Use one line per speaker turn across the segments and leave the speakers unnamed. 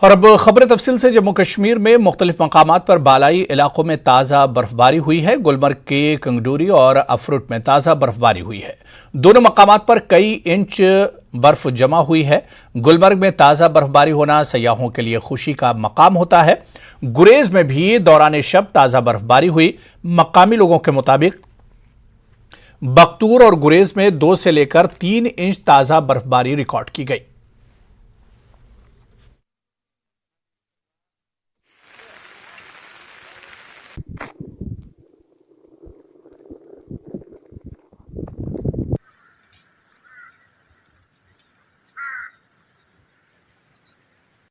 और अब खबर तफसील से। जम्मू कश्मीर में मुख्तलिफ मकामात पर बालाई इलाकों में ताज़ा बर्फबारी हुई है। गुलमर्ग के कंगडूरी और अफरुट में ताज़ा बर्फबारी हुई है। दोनों मकामात पर कई इंच बर्फ जमा हुई है। गुलमर्ग में ताज़ा बर्फबारी होना सयाहों के लिए खुशी का मकाम होता है। गुरेज में भी दौरान शब ताज़ा बर्फबारी हुई। मकामी लोगों के मुताबिक बख्तूर और गुरेज में 2 से लेकर 3 इंच ताज़ा बर्फबारी रिकॉर्ड की गई।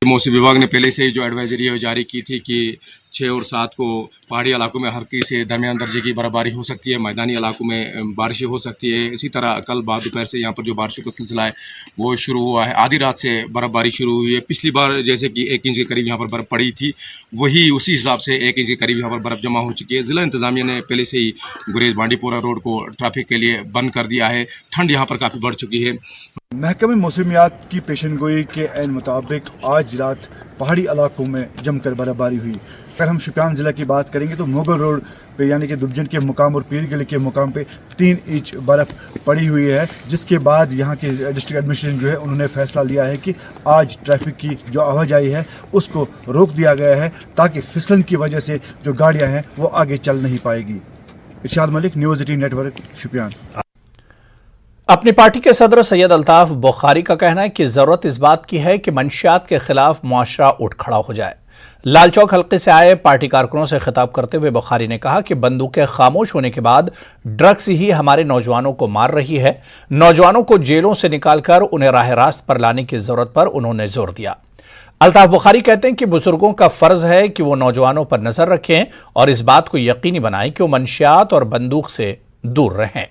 मौसम विभाग ने पहले से ही जो एडवाइजरी जारी की थी कि 6 और 7 को पहाड़ी इलाकों में हल्की से दरमियान दर्जे की बर्फबारी हो सकती है, मैदानी इलाकों में बारिशें हो सकती है। इसी तरह कल बाद दोपहर से यहाँ पर जो बारिशों का सिलसिला है वो शुरू हुआ है। आधी रात से बर्फबारी शुरू हुई है। पिछली बार जैसे कि 1 इंच के करीब यहाँ पर बर्फ़ पड़ी थी, वही उसी हिसाब से 1 इंच के करीब यहाँ पर बर्फ़ जमा हो चुकी है। ज़िला इंतज़ामिया ने पहले से ही गुरेज बांडीपोरा रोड को ट्रैफिक के लिए बंद कर दिया है। ठंड यहाँ पर काफ़ी बढ़ चुकी है।
महकमे मौसमियात की पेशनगोई के ऐन मुताबिक आज रात पहाड़ी इलाकों में जमकर बर्फबारी हुई। अगर हम शुपियान ज़िला की बात करेंगे तो मुगल रोड पे यानी कि दुबजन के मुकाम और पीर गली के मुकाम पे 3 इंच बर्फ़ पड़ी हुई है, जिसके बाद यहाँ के डिस्ट्रिक्ट एडमिनिस्ट्रेशन जो है उन्होंने फैसला लिया है कि आज ट्रैफिक की जो आवाजाही है उसको रोक दिया गया है, ताकि फिसलन की वजह से जो गाड़ियाँ हैं वो आगे चल नहीं पाएगी। इरशाद मलिक, न्यूज़ 18 नेटवर्क, शुपियान।
अपनी पार्टी के सदर सैयद अल्ताफ बुखारी का कहना है कि जरूरत इस बात की है कि मंशियात के खिलाफ मुआशरा उठ खड़ा हो जाए। लालचौक हल्के से आए पार्टी कारकुनों से खिताब करते हुए बुखारी ने कहा कि बंदूकें खामोश होने के बाद ड्रग्स ही हमारे नौजवानों को मार रही है। नौजवानों को जेलों से निकालकर उन्हें राह रास्त पर लाने की जरूरत पर उन्होंने जोर दिया। अल्ताफ बुखारी कहते हैं कि बुजुर्गों का फर्ज है कि वो नौजवानों पर नजर रखें और इस बात को यकीनी बनाएं कि वो मंशियात और बंदूक से दूर रहें।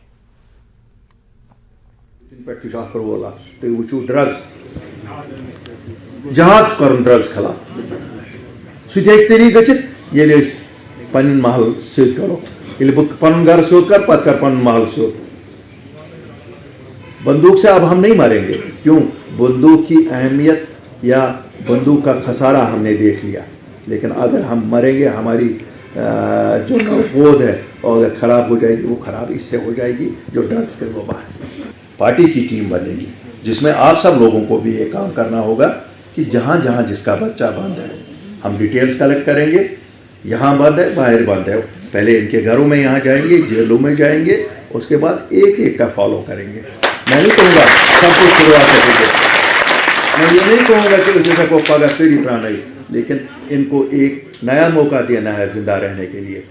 ड्रग्स जहाज कर ड्रग्स खिलाफ सह तरी गो महल सो पन घर सो कर पत कर पन महल सो। बंदूक से अब हम नहीं मारेंगे। क्यों? बंदूक की अहमियत या बंदूक का खसारा हमने देख लिया, लेकिन अगर हम मरेंगे हमारी जो नवबोध है और अगर खराब हो जाएगी, वो खराब इससे हो जाएगी जो ड्रग्स के वबा है। पार्टी की टीम बनेगी जिसमें आप सब लोगों को भी ये काम करना होगा कि जहाँ जहाँ जिसका बच्चा बंद है हम डिटेल्स कलेक्ट करेंगे। यहाँ बंद है, बाहर बंद है, पहले इनके घरों में यहाँ जाएंगे, जेलों में जाएंगे, उसके बाद एक एक का फॉलो करेंगे। मैं नहीं कहूँगा सब कुछ शुरुआत करेंगे, मैं ये नहीं कहूँगा कि उसे सबको पगा सीढ़ी पर नहीं, लेकिन इनको एक नया मौका देना है जिंदा रहने के लिए।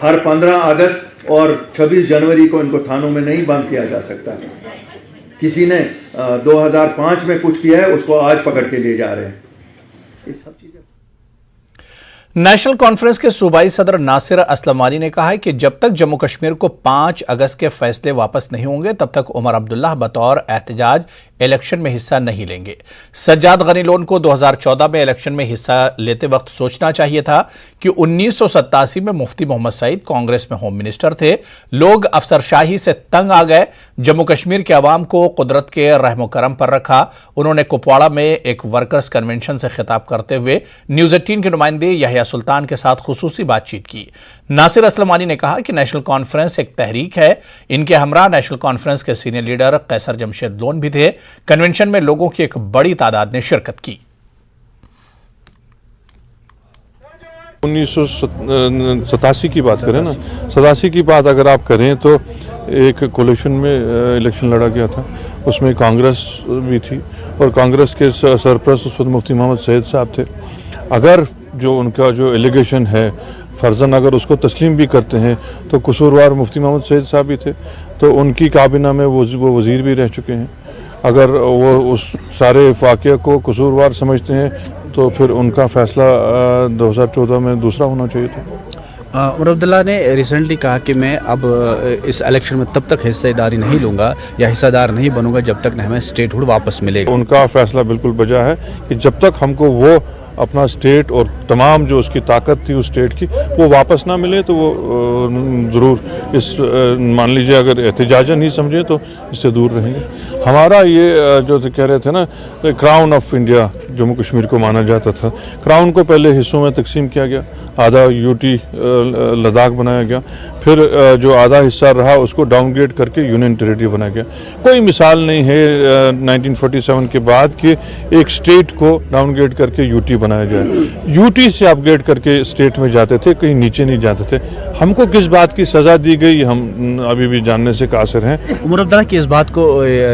हर 15 अगस्त और 26 जनवरी को इनको थानों में नहीं बंद किया जा सकता। किसी ने 2005 में कुछ किया है, उसको आज पकड़ के ले जा रहे हैं। ये सब चीजें।
नेशनल कॉन्फ्रेंस के सूबाई सदर नासिर असलमानी ने कहा है कि जब तक जम्मू कश्मीर को 5 अगस्त के फैसले वापस नहीं होंगे तब तक उमर अब्दुल्ला बतौर एहतजाज इलेक्शन में हिस्सा नहीं लेंगे। सज्जाद गनी लोन को 2014 में इलेक्शन में हिस्सा लेते वक्त सोचना चाहिए था कि 1987 में मुफ्ती मोहम्मद सईद कांग्रेस में होम मिनिस्टर थे। लोग अफसरशाही से तंग आ गए। जम्मू कश्मीर के अवाम को कुदरत के रहमो करम पर रखा। उन्होंने कुपवाड़ा में एक वर्कर्स कन्वेंशन से खिताब करते हुए न्यूज़ 18 के नुमाइंदे यहया सुल्तान के साथ खुसूसी बातचीत की। नासिर असलमानी ने कहा कि नेशनल कॉन्फ्रेंस एक तहरीक है। इनके हमरा नेशनल कॉन्फ्रेंस के सीनियर लीडर कैसर जमशेद लोन भी थे। कन्वेंशन में लोगों की एक बड़ी तादाद ने शिरकत की।
1987 की बात करें ना, 87 की बात अगर आप करें तो एक कोलिशन में इलेक्शन लड़ा गया था, उसमें कांग्रेस भी थी और कांग्रेस के सरप्रस्त उस वक्त मुफ्ती मोहम्मद सईद साहब थे। अगर जो उनका जो एलिगेशन है फर्जन अगर उसको तस्लीम भी करते हैं तो कसूरवार मुफ्ती मोहम्मद सईद साहब भी थे, तो उनकी काबिना में वो वज़ीर भी रह चुके हैं। अगर वो उस सारे वाक़े को कसूरवार समझते हैं तो फिर उनका फ़ैसला 2014 में दूसरा होना चाहिए था।
उमर अब्दुल्ला ने रिसेंटली कहा कि मैं अब इस इलेक्शन में तब तक हिस्सेदारी नहीं लूँगा या हिस्सेदार नहीं बनूंगा जब तक न हमें स्टेटहुड वापस मिलेगा।
उनका फ़ैसला बिल्कुल बजा है कि जब तक हमको वो अपना स्टेट और तमाम जो उसकी ताकत थी उस स्टेट की वो वापस ना मिले तो वो ज़रूर इस मान लीजिए अगर एहतिजाजन ही समझे तो इससे दूर रहेंगे। हमारा ये जो कह रहे थे ना, crown of India Jammu Kashmir को माना जाता था। क्राउन को पहले हिस्सों में तकसीम किया गया, आधा यूटी लद्दाख बनाया गया, फिर जो आधा हिस्सा रहा उसको डाउनग्रेड करके यूनियन टेरिटरी बनाया गया। कोई मिसाल नहीं है 1947 के बाद कि एक स्टेट को डाउनग्रेड करके यूटी बनाया जाए। यूटी से अपग्रेड करके स्टेट में जाते थे, कहीं नीचे नहीं जाते थे। हमको किस बात की सज़ा दी गई हम अभी भी जानने से कासिर हैं।
उमर अब्दुल्ला की इस बात को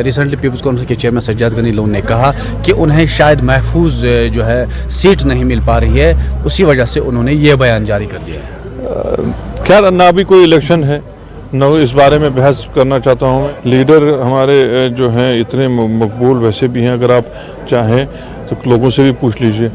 रिसेंटली पीपल्स कांग्रेस के चेयरमैन सज्जाद गनी लोन ने कहा कि उन्हें शायद महफूज जो है सीट नहीं मिल पा रही है, उसी वजह से उन्होंने ये बयान जारी कर दिया है।
खैर ना अभी कोई इलेक्शन है, न इस बारे में बहस करना चाहता हूँ। लीडर हमारे जो हैं इतने मकबूल वैसे भी हैं, अगर आप चाहें तो लोगों से भी पूछ लीजिए।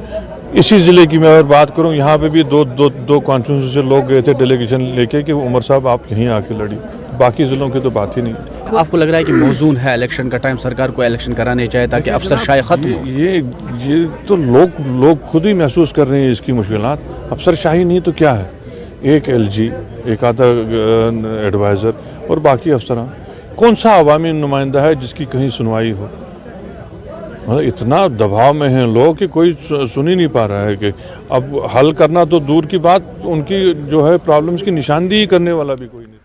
इसी ज़िले की मैं अगर बात करूं, यहाँ पे भी दो कॉन्स्टिट्यूंसी से लोग गए थे डेलीगेशन लेके कि उमर साहब आप यहीं आके लड़ी। बाकी ज़िलों की तो बात ही नहीं।
आपको लग रहा है कि मौजूद है इलेक्शन का टाइम, सरकार को इलेक्शन कराने चाहिए ताकि अफसरशाही खत्म हो?
ये तो लोग खुद ही महसूस कर रहे हैं इसकी मुश्किलात। अफसरशाही नहीं तो क्या है, एक LG, एक आधा एडवाइज़र और बाकी अफसरान। कौन सा अवामी नुमाइंदा है जिसकी कहीं सुनवाई हो? इतना दबाव में हैं लोग कि कोई सुन ही नहीं पा रहा है कि अब हल करना तो दूर की बात, उनकी जो है प्रॉब्लम्स की निशानदेही करने वाला भी कोई नहीं।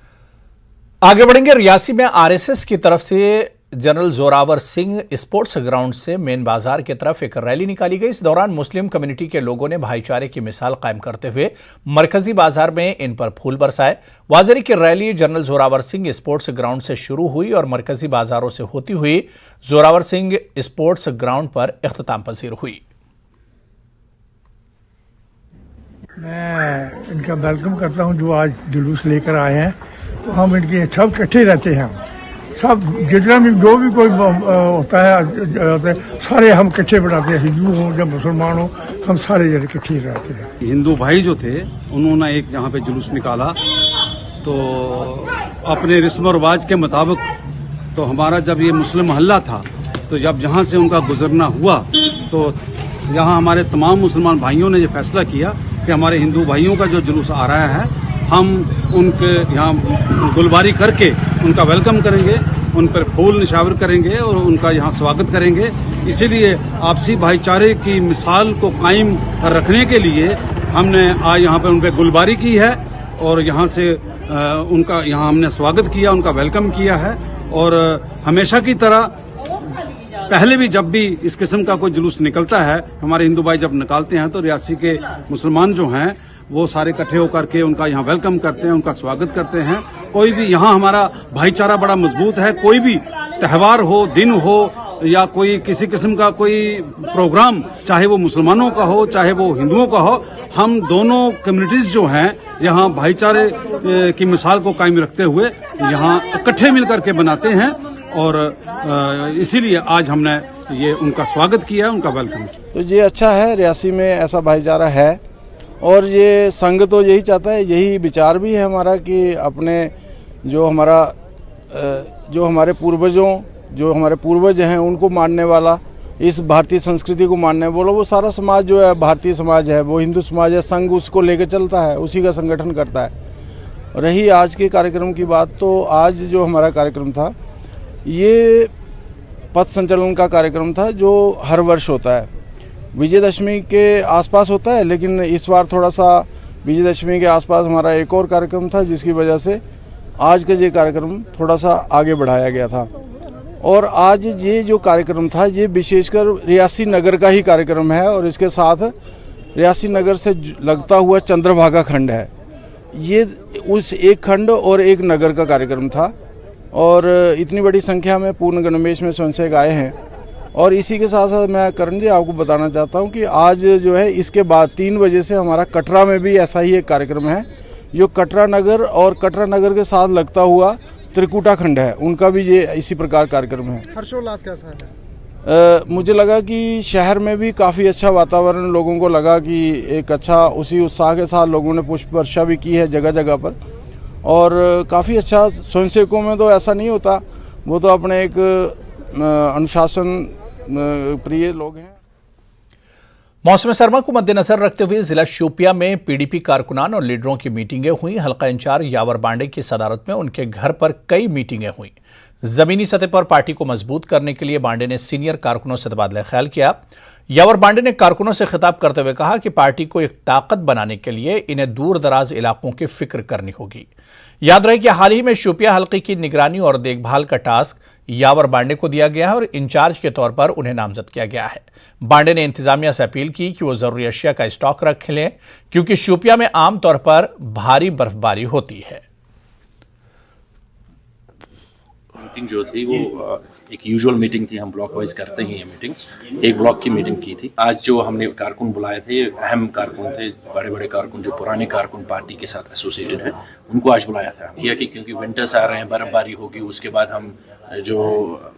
आगे बढ़ेंगे। रियासी में RSS की तरफ से general Zorawar Singh sports ground से मेन बाजार की तरफ एक रैली निकाली गई। इस दौरान मुस्लिम कम्युनिटी के लोगों ने भाईचारे की मिसाल कायम करते हुए मरकजी बाजार में इन पर फूल बरसाए। वाजरी की rally general Zorawar Singh sports ground से शुरू हुई और मरकजी बाजारों से होती हुई जोरावर सिंह स्पोर्ट्स ग्राउंड पर इख्तिताम पजीर हुई।
मैं इनका वेलकम करता हूं जो आज जुलूस लेकर आए हैं। तो हम इनके सब इकट्ठे रहते हैं, सब जितना भी जो भी कोई होता है सारे हम इकट्ठे बनाते हैं, हिंदू हो या मुसलमान हो, हम सारे जन इकट्ठे रहते हैं।
हिंदू भाई जो थे उन्होंने एक यहाँ पे जुलूस निकाला, तो अपने रस्म और रिवाज के मुताबिक तो हमारा जब ये मुस्लिम मोहल्ला था, तो जब यहाँ से उनका गुजरना हुआ तो यहाँ हमारे तमाम मुसलमान भाइयों ने ये फैसला किया कि हमारे हिंदू भाइयों का जो जुलूस आ रहा है, हम उनके यहाँ गुलबारी करके उनका वेलकम करेंगे, उन पर फूल निशावर करेंगे और उनका यहाँ स्वागत करेंगे। इसीलिए आपसी भाईचारे की मिसाल को कायम रखने के लिए हमने आज यहाँ पर उन पर गुलबारी की है और यहाँ से उनका यहाँ हमने स्वागत किया, उनका वेलकम किया है। और हमेशा की तरह पहले भी जब भी इस किस्म का कोई जुलूस निकलता है, हमारे हिंदू भाई जब निकालते हैं तो रियासी के मुसलमान जो हैं वो सारे इकट्ठे होकर के उनका यहाँ वेलकम करते हैं, उनका स्वागत करते हैं। कोई भी यहाँ हमारा भाईचारा बड़ा मजबूत है। कोई भी त्यौहार हो, दिन हो या कोई किसी किस्म का कोई प्रोग्राम, चाहे वो मुसलमानों का हो चाहे वो हिंदुओं का हो, हम दोनों कम्युनिटीज जो हैं यहाँ भाईचारे की मिसाल को कायम रखते हुए यहाँ इकट्ठे मिलकर के बनाते हैं। और इसीलिए आज हमने ये उनका स्वागत किया, उनका वेलकम किया।
तो ये अच्छा है, रियासी में ऐसा भाईचारा है और ये संघ तो यही चाहता है, यही विचार भी है हमारा कि अपने जो हमारे पूर्वज हैं उनको मानने वाला, इस भारतीय संस्कृति को मानने वाला वो सारा समाज जो है भारतीय समाज है, वो हिंदू समाज है, संघ उसको लेकर चलता है, उसी का संगठन करता है। रही आज के कार्यक्रम की बात, तो आज जो हमारा कार्यक्रम था ये पथ संचलन का कार्यक्रम था जो हर वर्ष होता है, विजयदशमी के आसपास होता है, लेकिन इस बार थोड़ा सा विजयदशमी के आसपास हमारा एक और कार्यक्रम था जिसकी वजह से आज का ये कार्यक्रम थोड़ा सा आगे बढ़ाया गया था। और आज ये जो कार्यक्रम था ये विशेषकर रियासी नगर का ही कार्यक्रम है और इसके साथ रियासी नगर से लगता हुआ चंद्रभागा खंड है, ये उस एक खंड और एक नगर का कार्यक्रम था। और इतनी बड़ी संख्या में पूर्ण गणवेश में स्वयंसेवक आए हैं। और इसी के साथ साथ मैं करण जी आपको बताना चाहता हूं कि आज जो है इसके बाद 3 बजे से हमारा कटरा में भी ऐसा ही एक कार्यक्रम है, जो कटरा नगर और कटरा नगर के साथ लगता हुआ त्रिकुटा खंड है, उनका भी ये इसी प्रकार कार्यक्रम है।
हर्षोल्लास कैसा है?
मुझे लगा कि शहर में भी काफ़ी अच्छा वातावरण, लोगों को लगा कि एक अच्छा उसी उत्साह के साथ लोगों ने पुष्प वर्षा भी की है जगह जगह पर, और काफ़ी अच्छा। स्वयंसेवकों में तो ऐसा नहीं होता, वो तो अपने एक अनुशासन प्रिय लोग हैं।
मौसम सरमा को मद्देनजर रखते हुए जिला शोपिया में PDP कारकुनान और लीडरों की मीटिंगें हुई। हल्का इंचार्ज यावर बांडे की सदारत में उनके घर पर कई मीटिंगें हुई। जमीनी सतह पर पार्टी को मजबूत करने के लिए बांडे ने सीनियर कारकुनों से तबादला ख्याल किया। यावर बांडे ने कारकुनों से खिताब करते हुए कहा कि पार्टी को एक ताकत बनाने के लिए इन्हें दूर दराज इलाकों की फिक्र करनी होगी। याद रहे कि हाल ही में शोपियां हल्के की निगरानी और देखभाल का टास्क यावर बांडे को दिया गया है और इंचार्ज के तौर पर उन्हें नामजद किया गया है। बांडे ने इंतजामिया से अपील की कि वो जरूरी अशिया का स्टॉक रख लें, क्योंकि शोपियां में आमतौर पर भारी बर्फबारी होती है।
मीटिंग जो थी वो एक यूजुअल मीटिंग थी, हम ब्लॉक वाइज करते ही हैं मीटिंग्स। एक ब्लॉक की मीटिंग की थी। आज जो हमने कारकुन बुलाए थे, अहम कारकुन थे, बड़े बड़े कारकुन जो पुराने कारकुन पार्टी के साथ एसोसिएटेड हैं, उनको आज बुलाया था किया कि क्योंकि विंटर्स आ रहे हैं, बर्फबारी होगी, उसके बाद हम जो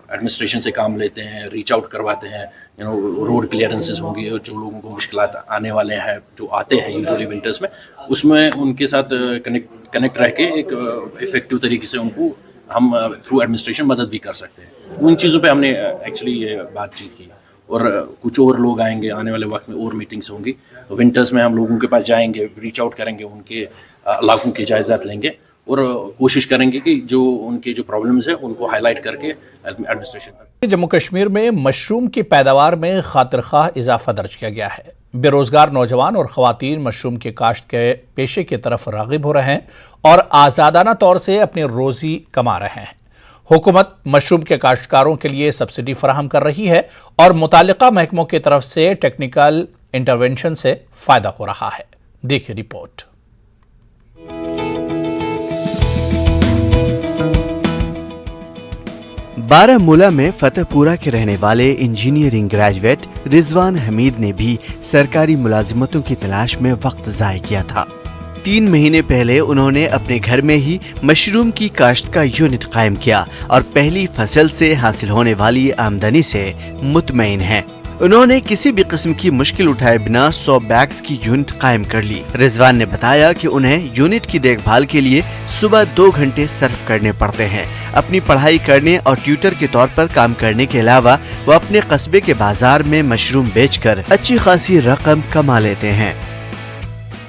एडमिनिस्ट्रेशन से काम लेते हैं, रीच आउट करवाते हैं, रोड क्लियरेंसेस होंगी और जो लोगों को मुश्किलात आने वाले हैं जो आते हैं यूजुअली विंटर्स में, उसमें उनके साथ कनेक्ट रह के एक इफेक्टिव तरीके से उनको हम थ्रू एडमिनिस्ट्रेशन मदद भी कर सकते हैं। उन चीज़ों पे हमने एक्चुअली ये बातचीत की और कुछ और लोग आएंगे आने वाले वक्त में, और मीटिंग्स होंगी। विंटर्स में हम लोगों के पास जाएंगे, रीच आउट करेंगे, उनके इलाकों के जायज़ात लेंगे और कोशिश करेंगे कि जो उनके जो प्रॉब्लम्स हैं उनको हाईलाइट करके एडमिनिस्ट्रेशन।
जम्मू कश्मीर में मशरूम की पैदावार में खातिरख्वाह इजाफा दर्ज किया गया है। बेरोजगार नौजवान और खवातीन मशरूम के काश्त के पेशे की तरफ रागिब हो रहे हैं और आज़ादाना तौर से अपनी रोजी कमा रहे हैं। हुकूमत मशरूम के काश्तकारों के लिए सब्सिडी फराहम कर रही है और मुतालिका महकमों की तरफ से टेक्निकल इंटरवेंशन से फायदा हो रहा है। देखिए रिपोर्ट।
बारामूला में फतेहपुरा के रहने वाले इंजीनियरिंग ग्रेजुएट रिजवान हमीद ने भी सरकारी मुलाजिमतों की तलाश में वक्त ज़ाय किया था। 3 महीने पहले उन्होंने अपने घर में ही मशरूम की काश्त का यूनिट कायम किया और पहली फसल से हासिल होने वाली आमदनी से मुतमईन हैं। उन्होंने किसी भी किस्म की मुश्किल उठाए बिना 100 बैग्स की यूनिट कायम कर ली। रिजवान ने बताया कि उन्हें यूनिट की देखभाल के लिए सुबह 2 घंटे सर्फ करने पड़ते हैं। अपनी पढ़ाई करने और ट्यूटर के तौर पर काम करने के अलावा वो अपने कस्बे के बाजार में मशरूम बेचकर अच्छी खासी रकम कमा लेते हैं।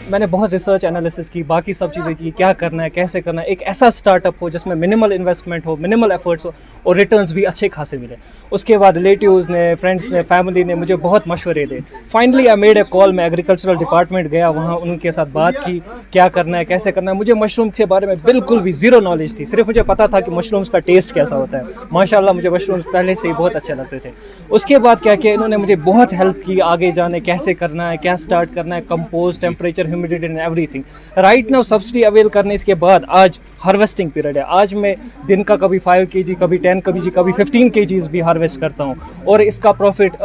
मैंने बहुत रिसर्च एनालिसिस की, बाकी सब चीज़ें की, क्या करना है, कैसे करना है, एक ऐसा स्टार्टअप हो जिसमें मिनिमल इन्वेस्टमेंट हो, मिनिमल एफर्ट्स हो और रिटर्न्स भी अच्छे खासे मिले। उसके बाद रिलेटिव्स ने, फ्रेंड्स ने, फैमिली ने मुझे बहुत मशवरे दे। Finally I made a call. मैं एग्रीकल्चरल डिपार्टमेंट गया, वहाँ उनके साथ बात की, क्या करना है, कैसे करना है। मुझे मशरूम के बारे में बिल्कुल भी ज़ीरो नॉलेज थी। सिर्फ मुझे पता था कि मशरूम्स का टेस्ट कैसा होता है। माशाल्लाह मुझे मशरूम्स पहले से ही बहुत अच्छे लगते थे। उसके बाद क्या किया, इन्होंने मुझे बहुत हेल्प की आगे जाने, कैसे करना है, क्या स्टार्ट करना है, compost, temperature, humidity and everything. Right now subsidy avail करने इसके बाद आज हार्वेस्टिंग पीरियड है। आज मैं दिन का कभी 5 kg, कभी 10 kg, कभी 15 kg भी हार्वेस्ट करता हूँ और इसका प्रॉफिट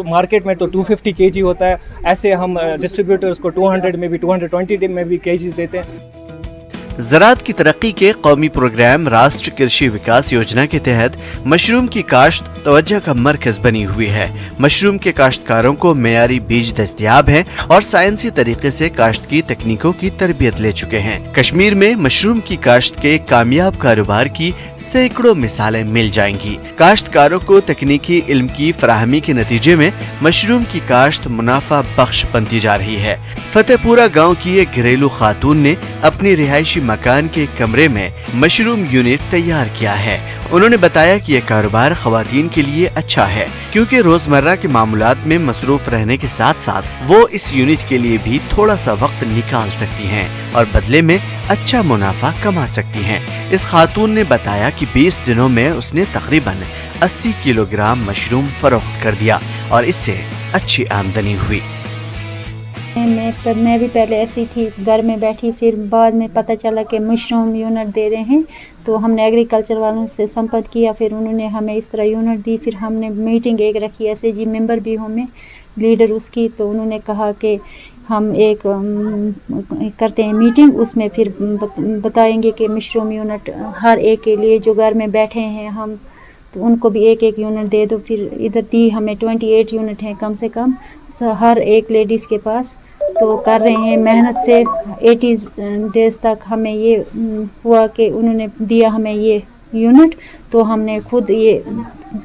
मार्केट में तो 250 kg होता है। ऐसे हम डिस्ट्रीब्यूटर्स को 200 में भी, 220 में भी kgs देते हैं।
ज़राअत की तरक्की के कौमी प्रोग्राम राष्ट्रीय कृषि विकास योजना के तहत मशरूम की काश्त तवज्जो का मरकज बनी हुई है। मशरूम के काश्तकारों को मेयारी बीज दस्तयाब है और साइंसी तरीके से काश्त की तकनीकों की तरबियत ले चुके हैं। कश्मीर में मशरूम की काश्त के कामयाब कारोबार की सैकड़ों मिसालें मिल जाएंगी। काश्तकारों को तकनीकी इल्म की फराहमी के नतीजे में मशरूम की काश्त मुनाफा बख्श बनती जा रही है। फतेहपुरा गांव की एक घरेलू खातून ने अपनी रिहायशी मकान के कमरे में मशरूम यूनिट तैयार किया है। उन्होंने बताया कि यह कारोबार खवातीन के लिए अच्छा है, क्योंकि रोजमर्रा के मामूलात में मसरूफ रहने के साथ साथ वो इस यूनिट के लिए भी थोड़ा सा वक्त निकाल सकती हैं और बदले में अच्छा मुनाफा कमा सकती हैं। इस खातून ने बताया कि 20 दिनों में उसने तकरीबन 80 किलोग्राम मशरूम फरोख्त कर दिया और इससे अच्छी आमदनी हुई।
मैं भी पहले ऐसी थी, घर में बैठी, फिर बाद में पता चला कि मशरूम यूनिट दे रहे हैं, तो हमने एग्रीकल्चर वालों से संपर्क किया। फिर उन्होंने हमें इस तरह यूनिट दी। फिर हमने मीटिंग एक रखी, SAG मेंबर भी हूँ मैं, लीडर उसकी। तो उन्होंने कहा कि हम एक करते हैं मीटिंग, उसमें फिर बताएंगे कि मशरूम यूनिट हर एक के लिए जो घर में बैठे हैं हम, तो उनको भी एक एक यूनिट दे दो। फिर इधर दी हमें 28 यूनिट हैं कम से कम हर एक लेडीज़ के पास। तो कर रहे हैं मेहनत से। 80 डेज़ तक हमें ये हुआ कि उन्होंने दिया हमें ये यूनिट, तो हमने खुद ये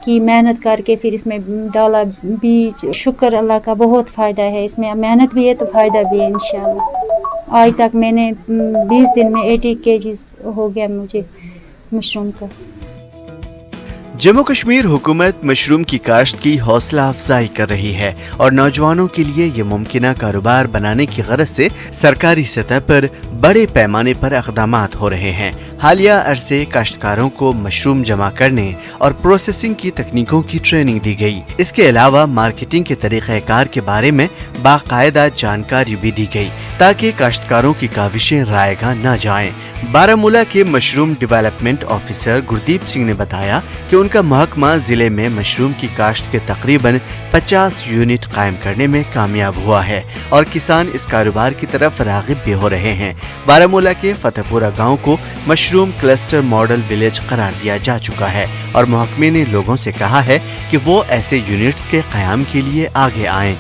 की मेहनत करके फिर इसमें डाला बीज। शुक्र अल्लाह का, बहुत फ़ायदा है इसमें। मेहनत भी है तो फ़ायदा भी है इंशाल्लाह। आज तक मैंने 20 दिन में 80 kg हो गया मुझे मशरूम का।
जम्मू कश्मीर हुकूमत मशरूम की काश्त की हौसला अफजाई कर रही है और नौजवानों के लिए ये मुमकिना कारोबार बनाने की गरज से सरकारी सतह पर बड़े पैमाने पर इक़दामात हो रहे हैं। हालिया अरसे काश्तकारों को मशरूम जमा करने और प्रोसेसिंग की तकनीकों की ट्रेनिंग दी गई। इसके अलावा मार्केटिंग के तरीक़ेकार के बारे में बाकायदा जानकारी भी दी गई ताकि काश्तकारों की काविशें रायगा न जाएं। बारामूला के mushroom development officer Gurdeep Singh ने बताया कि उनका महकमा जिले में मशरूम की काश्त के तकरीबन 50 यूनिट कायम करने में कामयाब हुआ है और किसान इस कारोबार की तरफ राग़िब भी हो रहे हैं। बारामूला के फतेहपुरा गांव को मशरूम क्लस्टर मॉडल विलेज करार दिया जा चुका है और महकमे ने लोगों से कहा है कि वो ऐसे यूनिट्स के क़याम के लिए आगे आएं।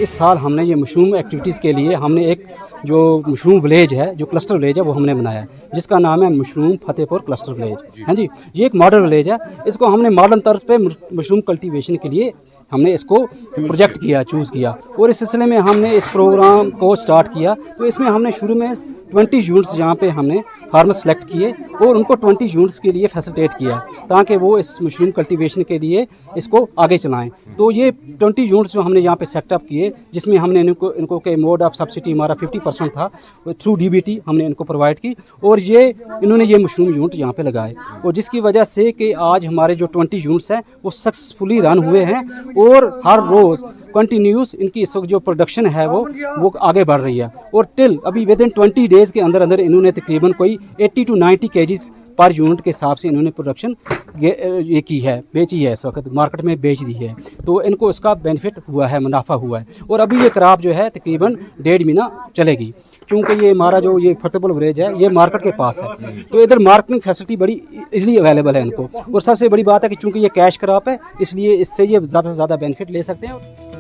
इस साल हमने ये मशरूम एक्टिविटीज़ के लिए हमने एक जो मशरूम विलेज है, जो क्लस्टर विलेज है, वो हमने बनाया है, जिसका नाम है मशरूम फतेहपुर क्लस्टर विलेज। हाँ जी, ये एक मॉडल विलेज है। इसको हमने मॉडर्न तर्ज पे मशरूम कल्टीवेशन के लिए हमने इसको प्रोजेक्ट किया, चूज़ किया और इस सिलसिले में हमने इस प्रोग्राम को स्टार्ट किया। तो इसमें हमने शुरू में 20 यूनिट्स यहाँ पे हमने फार्मर सेलेक्ट किए और उनको 20 यूनिट्स के लिए फैसिलिटेट किया ताकि वो इस मशरूम कल्टीवेशन के लिए इसको आगे चलाएं। तो ये 20 यूनिट्स जो हमने यहाँ पे सेटअप किए, जिसमें हमने इनको के मोड ऑफ सब्सिडी हमारा 50% था, थ्रू DBT हमने इनको प्रोवाइड की और इन्होंने ये मशरूम यूनिट यहाँ पे लगाए और जिसकी वजह से कि आज हमारे जो 20 यूनिट्स हैं वो सक्सेसफुली रन हुए हैं और हर रोज़ कंटिन्यूस इनकी इस वक्त जो प्रोडक्शन है वो आगे बढ़ रही है और टिल अभी विद इन 20 डेज़ के अंदर अंदर इन्होंने तकरीबन कोई 80 to 90 kgs पर यूनिट के हिसाब से इन्होंने प्रोडक्शन ये की है, बेची है, इस वक्त मार्केट में बेच दी है। तो इनको इसका बेनिफिट हुआ है, मुनाफा हुआ है और अभी ये क्रॉप जो है तकरीबन 1.5 महीना चलेगी क्योंकि ये हमारा जो ये फतेहपुर विलेज है ये मार्केट के पास है। तो इधर मार्केटिंग फैसिलिटी बड़ी इजीली अवेलेबल है इनको और सबसे बड़ी बात है कि चूँकि ये कैश क्रॉप है इसलिए इससे ये ज़्यादा से ज़्यादा बेनिफिट ले सकते हैं।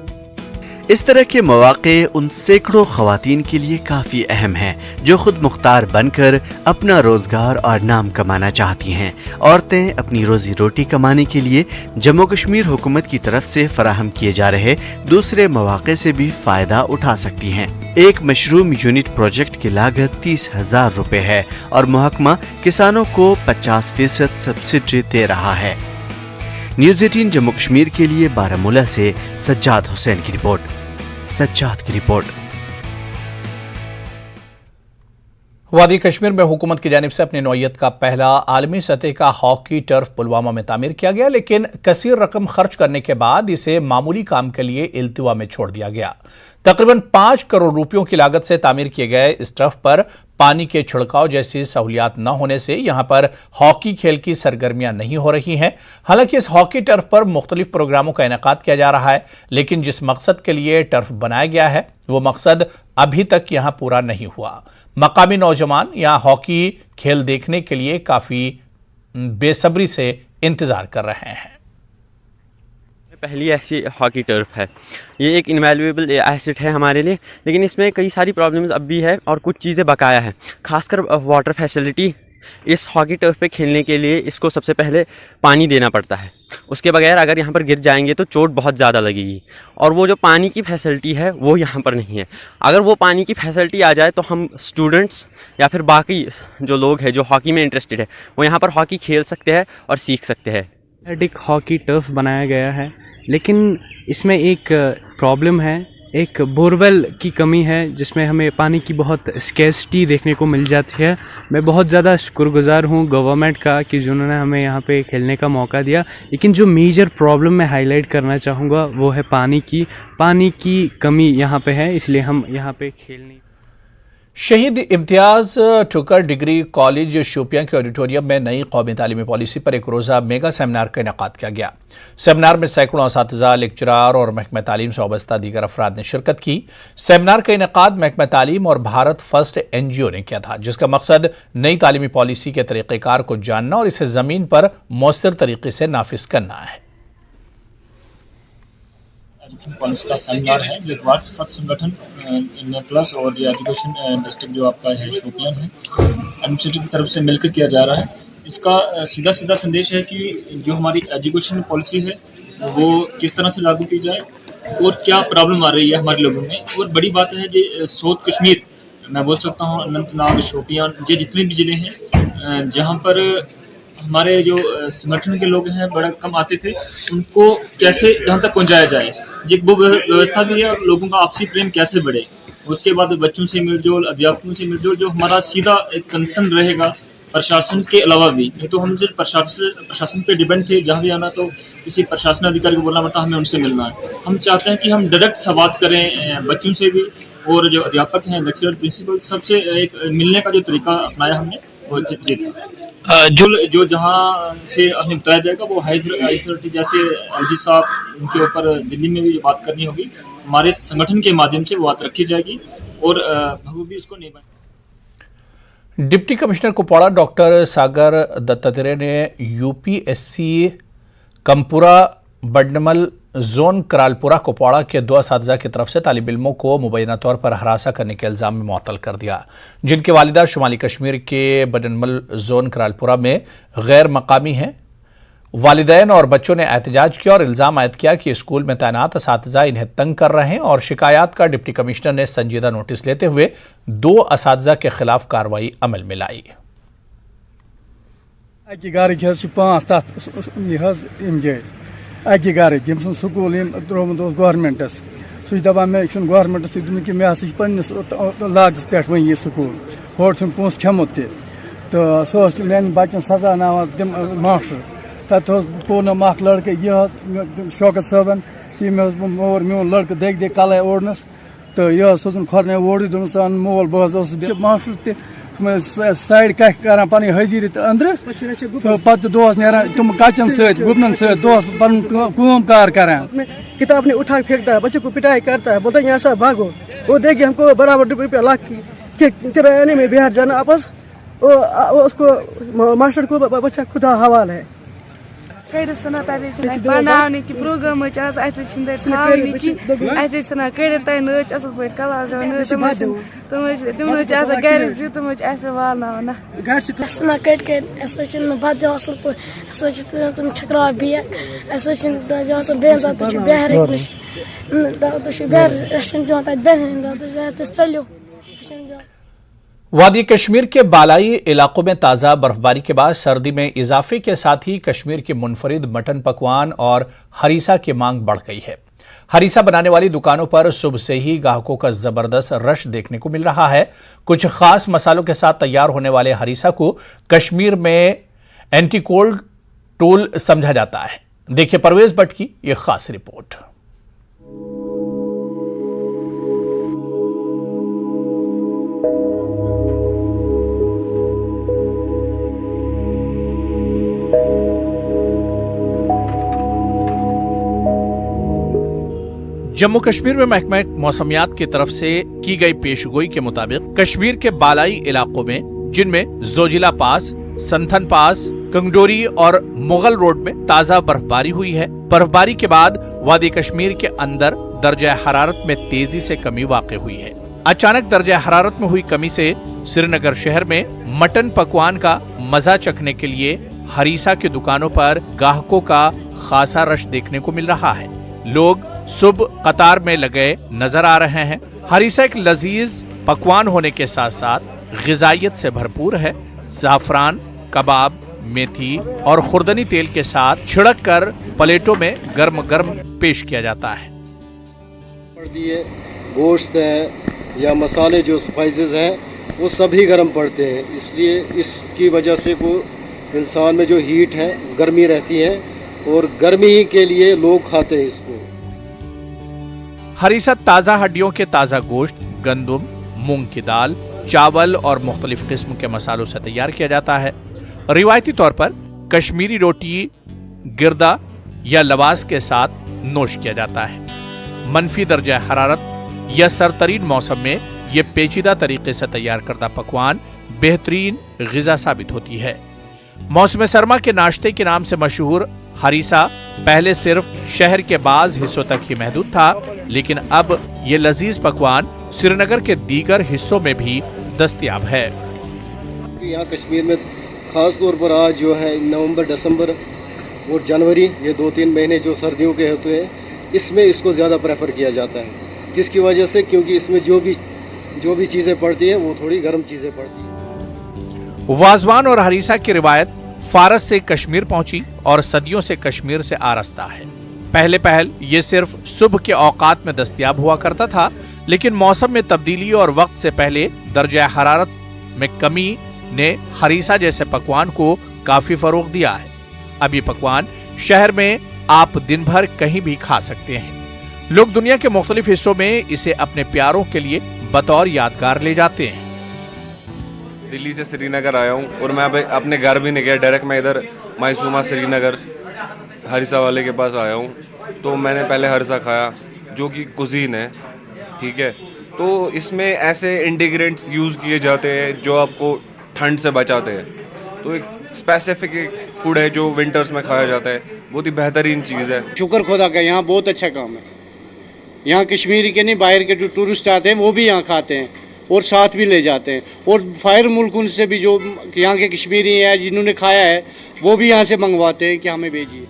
इस तरह के मौक़े उन सैकड़ों ख़वातीन के लिए काफ़ी अहम हैं जो खुद मुख्तार बनकर अपना रोज़गार और नाम कमाना चाहती हैं। औरतें अपनी रोज़ी रोटी कमाने के लिए जम्मू कश्मीर हुकूमत की तरफ से फराहम किए जा रहे दूसरे मौक़े से भी फ़ायदा उठा सकती हैं। एक मशरूम यूनिट प्रोजेक्ट की लागत 30,000 रुपये है और महकमा किसानों को 50% सब्सिडी दे रहा है। न्यूज़ 18 जम्मू कश्मीर के लिए बारामूला से सज्जाद हुसैन की रिपोर्ट।
वादी कश्मीर में हुकूमत की जानिब से अपनी नौयत का पहला आलमी सतह का हॉकी टर्फ पुलवामा में तामीर किया गया, लेकिन कसीर रकम खर्च करने के बाद इसे मामूली काम के लिए इल्तिवा में छोड़ दिया गया। तकरीबन 5 करोड़ रुपयों की लागत से तामीर किए गए इस टर्फ पर पानी के छिड़काव जैसी सहूलियात न होने से यहां पर हॉकी खेल की सरगर्मियां नहीं हो रही हैं। हालांकि इस हॉकी टर्फ पर मुख्तलिफ प्रोग्रामों का इनेकाद किया जा रहा है, लेकिन जिस मकसद के लिए टर्फ बनाया गया है वो मकसद अभी तक यहां पूरा नहीं हुआ। मकामी नौजवान यहां हॉकी खेल देखने के लिए काफी बेसब्री से इंतजार कर रहे हैं।
पहली ऐसी हॉकी टर्फ है, ये एक इनवैल्यूएबल एसेट है हमारे लिए, लेकिन इसमें कई सारी प्रॉब्लम्स अब भी है और कुछ चीज़ें बकाया है। खासकर वाटर फैसिलिटी, इस हॉकी टर्फ पे खेलने के लिए इसको सबसे पहले पानी देना पड़ता है, उसके बगैर अगर यहाँ पर गिर जाएंगे तो चोट बहुत ज़्यादा लगेगी और वो जो पानी की फैसिलिटी है वो यहाँ पर नहीं है। अगर वो पानी की फैसिलिटी आ जाए तो हम स्टूडेंट्स या फिर बाकी जो लोग हैं जो हॉकी में इंटरेस्टेड है वो यहाँ पर हॉकी खेल सकते हैं और सीख सकते हैं।
एक हॉकी टर्फ बनाया गया है, लेकिन इसमें एक प्रॉब्लम है, एक बोरवेल की कमी है जिसमें हमें पानी की बहुत स्कैर्सिटी देखने को मिल जाती है। मैं बहुत ज़्यादा शुक्रगुजार हूँ गवर्नमेंट का कि जिन्होंने हमें यहाँ पे खेलने का मौका दिया, लेकिन जो मेजर प्रॉब्लम मैं हाईलाइट करना चाहूँगा वो है पानी की कमी यहाँ पे है, इसलिए हम यहाँ पे खेल नहीं।
शहीद इम्तियाज ठुकर डिग्री कॉलेज शोपियां के ऑडिटोरियम में नई कौमी तालीमी पॉलिसी पर एक रोज़ा मेगा सेमिनार का इनेकाद किया गया। सेमिनार में सैकड़ों असातिज़ा, लेक्चरार और महकमा तालीम से वाबस्ता दीगर अफराद ने शिरकत की। सेमिनार का इनेकाद महकमा तालीम और भारत फर्स्ट NGO ने किया था, जिसका मकसद नई तालीमी पॉलिसी के तरीक़ेकार को जानना और इसे ज़मीन पर मौसर तरीके से नाफिज करना है।
पॉलिसी का सेमिनार है जो भारत फर्स्ट संगठन इन प्लस और जो एजुकेशन डिस्ट्रिक्ट जो आपका है शोपियान है एडमिनिस्ट्रेटिव की तरफ से मिलकर किया जा रहा है। इसका सीधा संदेश है कि जो हमारी एजुकेशन पॉलिसी है वो किस तरह से लागू की जाए और क्या प्रॉब्लम आ रही है हमारे लोगों में। और बड़ी बात है कि साउथ कश्मीर, मैं बोल सकता हूँ अनंतनाग, शोपियान, ये जितने भी ज़िले हैं जहाँ पर हमारे जो संगठन के लोग हैं बड़ा कम आते थे, उनको कैसे जहाँ तक पहुँचाया जाए, ये वो व्यवस्था भी है। और लोगों का आपसी प्रेम कैसे बढ़े, उसके बाद बच्चों से मिलजोल, अध्यापकों से मिलजोल, जो हमारा सीधा एक कंसर्न रहेगा प्रशासन के अलावा भी। नहीं तो हम सिर्फ प्रशासन पे डिपेंड थे, जहाँ भी आना तो किसी प्रशासन अधिकारी को बोलना पड़ता हमें उनसे मिलना है। हम चाहते हैं कि हम डायरेक्ट संवाद करें बच्चों से भी, और जो अध्यापक हैं, लेक्चरर, प्रिंसिपल, सबसे एक मिलने का जो तरीका अपनाया हमने वो ये था। जो जहाँ से हमें बताया जाएगा वो हाई अथॉरिटी जैसे एलजी साहब, उनके ऊपर दिल्ली में भी बात करनी होगी, हमारे संगठन के माध्यम से वो बात रखी जाएगी और वो भी उसको नहीं बने।
डिप्टी कमिश्नर कुपवाड़ा डॉक्टर सागर दत्तात्रेय ने यूपीएससी कमपुरा बडनमल जोन करालपुरा कुपवाड़ा के 2 असातिज़ा की तरफ से तालिब इल्मों को मुबैना तौर पर हरासा करने के इल्ज़ाम में मुअत्तल कर दिया, जिनके वालिदा शुमाली कश्मीर के बडनमल जोन करालपुरा में गैर मकामी हैं। वालिदैन और बच्चों ने एहतजाज किया और इल्ज़ाम आयद किया कि स्कूल में तैनात असातिज़ा इन्हें तंग कर रहे हैं और शिकायत का डिप्टी कमिश्नर ने संजीदा नोटिस लेते हुए 2 असातिज़ा के खिलाफ कार्रवाई अमल में लाई।
स्कूल त्रोमुत गवर्नमेंटस सह दपान मे गवर्नमेंटस कि मे हसा पन्निस लागत पे वो यह स्कूल होर पोस खेमुत तो सह मेन बच्चन सजानावान तम मास्टर तथ पो न मख लड़के यह शौकत साहबन तम मोर मोन लड़के देख कल ओड़नस तो यह सोचन खोरने ओड़ी दोन मोल बस मास्टर साइड कह कर पन हाजिरी अंदर तो पत दोस नान तुम कचन गुपनन दोस पन कार कर
किताब ने उठा फेंकता है, बच्चे को पिटाई करता है, बोलता है यहाँ से भागो। वो देखिए हमको बराबर ₹2 किराने में बिहार जाना आपस, उसको मास्टर को बच्चा खुदा हवाल है।
बनाने की प्रोग्राम सना कर असल पे क्लास तुम बत असल पे तुम छकरा बेग चलो।
वादी कश्मीर के बालाई इलाकों में ताज़ा बर्फबारी के बाद सर्दी में इजाफे के साथ ही कश्मीर के मुनफरिद मटन पकवान और हरीसा की मांग बढ़ गई है। हरीसा बनाने वाली दुकानों पर सुबह से ही ग्राहकों का जबरदस्त रश देखने को मिल रहा है। कुछ खास मसालों के साथ तैयार होने वाले हरीसा को कश्मीर में एंटी कोल्ड टूल समझा जाता है। देखिए परवेज भट्ट की यह खास रिपोर्ट। जम्मू कश्मीर में महकमा मौसमियात की तरफ से की गई पेशगोई के मुताबिक कश्मीर के बालाई इलाकों में, जिनमें जोजिला पास, संथन पास, कंगडोरी और मुगल रोड में ताजा बर्फबारी हुई है। बर्फबारी के बाद वादी कश्मीर के अंदर दर्जा हरारत में तेजी से कमी वाक़ई हुई है। अचानक दर्जा हरारत में हुई कमी से श्रीनगर शहर में मटन पकवान का मजा चखने के लिए हरीसा की दुकानों पर ग्राहकों का खासा रश देखने को मिल रहा है। लोग सुबह कतार में लगे नजर आ रहे हैं। हरीसा एक लजीज पकवान होने के साथ साथ ग़िज़ाइयत से भरपूर है। ज़ाफ़रान, कबाब, मेथी और खुर्दनी तेल के साथ छिड़क कर प्लेटों में गर्म गर्म पेश किया जाता है।
गोश्त है या मसाले जो स्पाइसेस हैं वो सभी गर्म पड़ते हैं, इसलिए इसकी वजह से वो इंसान में जो हीट है, गर्मी रहती है और गर्मी के लिए लोग खाते हैं इसको।
हरीसा ताज़ा हड्डियों के ताज़ा गोश्त, गंदुम, मूंग की दाल, चावल और मुख्तलिफ किस्म के मसालों से तैयार किया जाता है। रिवायती तौर पर कश्मीरी रोटी गिरदा या लवास के साथ नोश किया जाता है। मनफी दर्जा हरारत या सरतरीन मौसम में ये पेचीदा तरीके से तैयार करदा पकवान बेहतरीन ग़िज़ा साबित होती है। मौसम सरमा के नाश्ते के नाम से मशहूर हरीसा पहले सिर्फ शहर के बाज हिस्सों तक ही महदूद था, लेकिन अब ये लजीज पकवान श्रीनगर के दीगर हिस्सों में भी दस्तयाब है।
यहाँ कश्मीर में खास तौर पर आज जो है नवंबर, दिसंबर और जनवरी, ये 2-3 महीने जो सर्दियों के होते हैं, इसमें इसको ज़्यादा प्रेफर किया जाता है। किसकी वजह से? क्योंकि इसमें जो भी चीज़ें पड़ती है वो थोड़ी गर्म चीज़ें पड़ती हैं।
वाजवान और हरीसा की रिवायत फारस से कश्मीर पहुंची और सदियों से कश्मीर से आरास्ता है। पहले ये सिर्फ सुबह के औकात में दस्तयाब हुआ करता था, लेकिन मौसम में तब्दीली और वक्त से पहले दर्जा हरारत में कमी ने हरीसा जैसे पकवान को काफी फरोग दिया है। अब ये पकवान शहर में आप दिन भर कहीं भी खा सकते हैं। लोग दुनिया के मुख्तलिफ हिस्सों में इसे अपने प्यारों के लिए बतौर यादगार ले जाते हैं।
दिल्ली से श्रीनगर आया हूँ और मैं अपने घर भी नहीं गया, डायरेक्ट मैं इधर मायसूमा श्रीनगर हरिसा वाले के पास आया हूँ। तो मैंने पहले हरिसा खाया जो कि कुजीन है, ठीक है। तो इसमें ऐसे इंग्रेडिएंट्स यूज़ किए जाते हैं जो आपको ठंड से बचाते हैं। तो एक स्पेसिफिक फूड है जो विंटर्स में खाया जाता है, बहुत ही बेहतरीन चीज़ है।
शुक्र खुदा का, यहाँ बहुत अच्छा काम है। यहाँ कश्मीरी के नहीं, बाहर के जो टूरिस्ट आते हैं वो भी यहाँ खाते हैं और साथ भी ले जाते हैं। और बाहर मुल्क उनसे भी जो यहाँ के कश्मीरी हैं जिन्होंने खाया है वो भी यहाँ से मंगवाते हैं कि हमें भेजिए।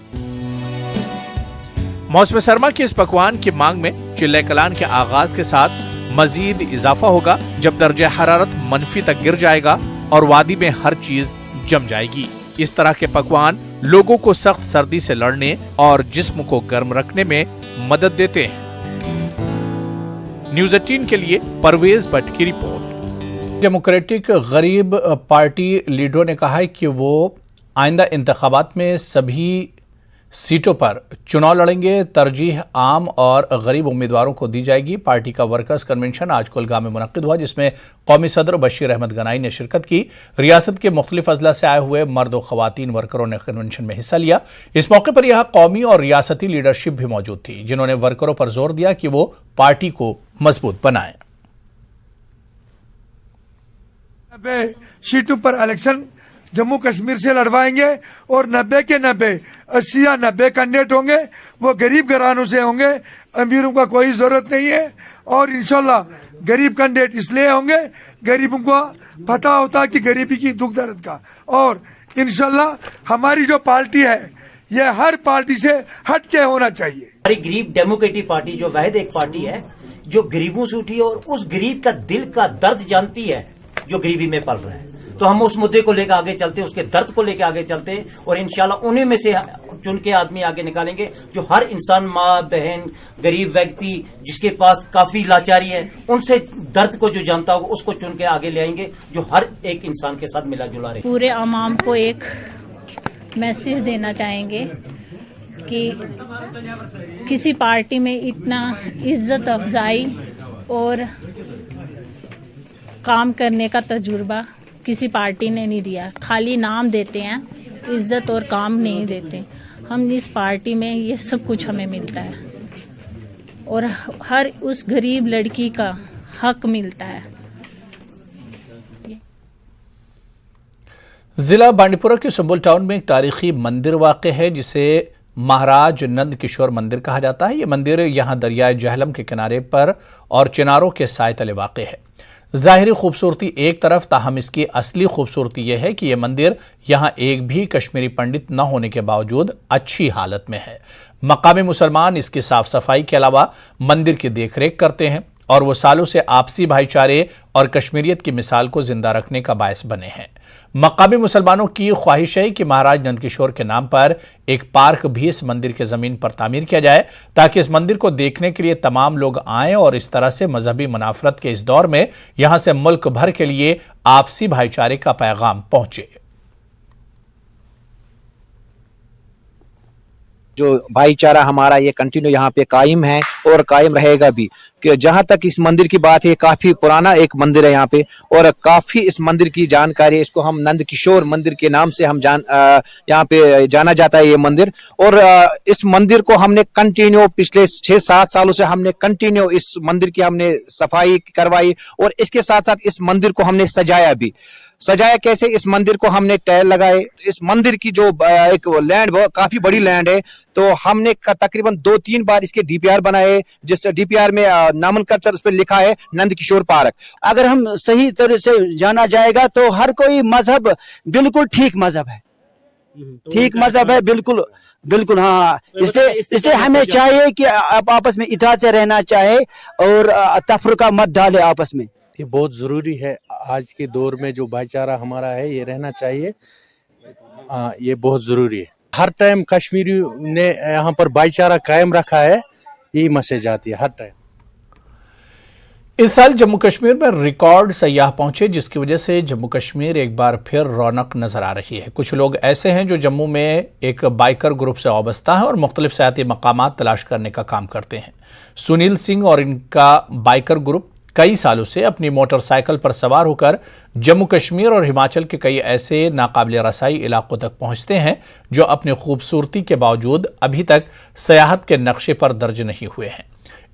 मौसम सरमा के इस पकवान की मांग में चिल्ले कलान के आगाज के साथ मजीद इजाफा होगा जब दर्जा हरारत मनफी तक गिर जाएगा और वादी में हर चीज जम जाएगी। इस तरह के पकवान लोगों को सख्त सर्दी से लड़ने और जिस्म को गर्म रखने में मदद देते हैं। न्यूज़ 18 के लिए परवेज भट्ट की रिपोर्ट। डेमोक्रेटिक गरीब पार्टी लीडरों ने कहा है कि वो आइंदा इंतखाबात में सभी सीटों पर चुनाव लड़ेंगे। तरजीह आम और गरीब उम्मीदवारों को दी जाएगी। पार्टी का वर्कर्स कन्वेंशन आज कुलगाम में मुनक्किद हुआ, जिसमें कौमी सदर बशीर अहमद गनाई ने शिरकत की। रियासत के मुख्तलिफ अजला से आए हुए मर्द और खवातीन वर्करों ने कन्वेंशन में हिस्सा लिया। इस मौके पर यहाँ कौमी और रियासती लीडरशिप भी मौजूद थी, जिन्होंने वर्करों पर जोर दिया कि वो पार्टी को मजबूत बनाएं।
90 सीटों पर इलेक्शन जम्मू कश्मीर से लड़वाएंगे और 90 के 90 80 या 90 कैंडिडेट होंगे, वो गरीब घरानों से होंगे, अमीरों का कोई जरूरत नहीं है। और इंशाल्लाह गरीब कैंडिडेट इसलिए होंगे, गरीबों को पता होता है कि गरीबी की दुख दर्द का। और इंशाल्लाह हमारी जो पार्टी है ये हर पार्टी से हट के होना चाहिए।
हमारी गरीब डेमोक्रेटिक पार्टी जो वाहिद एक पार्टी है जो गरीबों से उठी है और उस गरीब का दिल का दर्द जानती है जो गरीबी में पल रहा है। तो हम उस मुद्दे को लेकर आगे चलते हैं, उसके दर्द को लेकर आगे चलते हैं और इंशाल्लाह उन्हीं में से चुन के आदमी आगे निकालेंगे जो हर इंसान, माँ बहन, गरीब व्यक्ति जिसके पास काफी लाचारी है, उनसे दर्द को जो जानता होगा उसको चुन के आगे ले आएंगे जो हर एक इंसान के साथ मिला जुला रहे।
पूरे अवाम को एक मैसेज देना चाहेंगे कि किसी पार्टी में इतना इज्जत अफजाई और काम करने का तजुर्बा किसी पार्टी ने नहीं दिया। खाली नाम देते हैं, इज्जत और काम नहीं देते। हम इस पार्टी में ये सब कुछ हमें मिलता है और हर उस गरीब लड़की का हक मिलता है।
जिला बांडीपुरा के सुंबुल टाउन में एक तारीखी मंदिर वाक़ है जिसे महाराज नंद किशोर मंदिर कहा जाता है। ये मंदिर यहाँ दरियाए जहलम के किनारे पर और चिनारों के साए तले वाक़ है। ज़ाहिरी खूबसूरती एक तरफ, ताहम इसकी असली खूबसूरती यह है कि यह मंदिर यहाँ एक भी कश्मीरी पंडित न होने के बावजूद अच्छी हालत में है। मकामी मुसलमान इसकी साफ सफाई के अलावा मंदिर की देखरेख करते हैं और वो सालों से आपसी भाईचारे और कश्मीरियत की मिसाल को जिंदा रखने का बायस बने हैं। मकामी मुसलमानों की ख्वाहिश है कि महाराज नंदकिशोर के नाम पर एक पार्क भी इस मंदिर के जमीन पर तामीर किया जाए ताकि इस मंदिर को देखने के लिए तमाम लोग आएं और इस तरह से मजहबी मुनाफरत के इस दौर में यहां से मुल्क भर के लिए आपसी भाईचारे का पैगाम पहुंचे।
जो भाईचारा हमारा ये कंटिन्यू यहाँ पे कायम है और कायम रहेगा भी। कि जहाँ तक इस मंदिर की बात है, काफी पुराना एक मंदिर है यहाँ पे और काफी इस मंदिर की जानकारी, इसको हम नंद किशोर मंदिर के नाम से हम यहाँ पे जाना जाता है ये मंदिर। और इस मंदिर को हमने कंटिन्यू पिछले 6-7 सालों से हमने कंटिन्यू इस मंदिर की हमने सफाई करवाई और इसके साथ साथ इस मंदिर को हमने सजाया भी। सजाया कैसे? इस मंदिर को हमने टाइल लगाए। इस मंदिर की जो एक लैंड काफी बड़ी लैंड है, तो हमने तकरीबन 2-3 बार इसके डीपीआर बनाए, जिस डीपीआर में नामनकल्चर उस पर लिखा है नंद किशोर पार्क।
अगर हम सही तरह से जाना जाएगा तो हर कोई मजहब बिल्कुल ठीक मजहब है, ठीक मजहब है, बिल्कुल बिल्कुल। हाँ, इसलिए हमें चाहिए कि आप आपस में इत्तेहाद से रहना चाहे और तफरका मत डाले आपस में।
ये बहुत ज़रूरी है आज के दौर में, जो भाईचारा हमारा है ये रहना चाहिए।
ये बहुत ज़रूरी है। हर टाइम कश्मीरी ने यहाँ पर भाईचारा कायम रखा है, यही मैसेज आती है हर टाइम।
इस साल जम्मू कश्मीर में रिकॉर्ड सयाह पहुंचे, जिसकी वजह से जम्मू कश्मीर एक बार फिर रौनक नजर आ रही है। कुछ लोग ऐसे हैं जो जम्मू में एक बाइकर ग्रुप से वाबस्ता है और मुख्तलिफ सियाती मकामात तलाश करने का काम करते हैं। सुनील सिंह और इनका बाइकर ग्रुप कई सालों से अपनी मोटरसाइकिल पर सवार होकर जम्मू कश्मीर और हिमाचल के कई ऐसे नाकाबिल रसाई इलाकों तक पहुंचते हैं जो अपनी खूबसूरती के बावजूद अभी तक सयाहत के नक्शे पर दर्ज नहीं हुए हैं।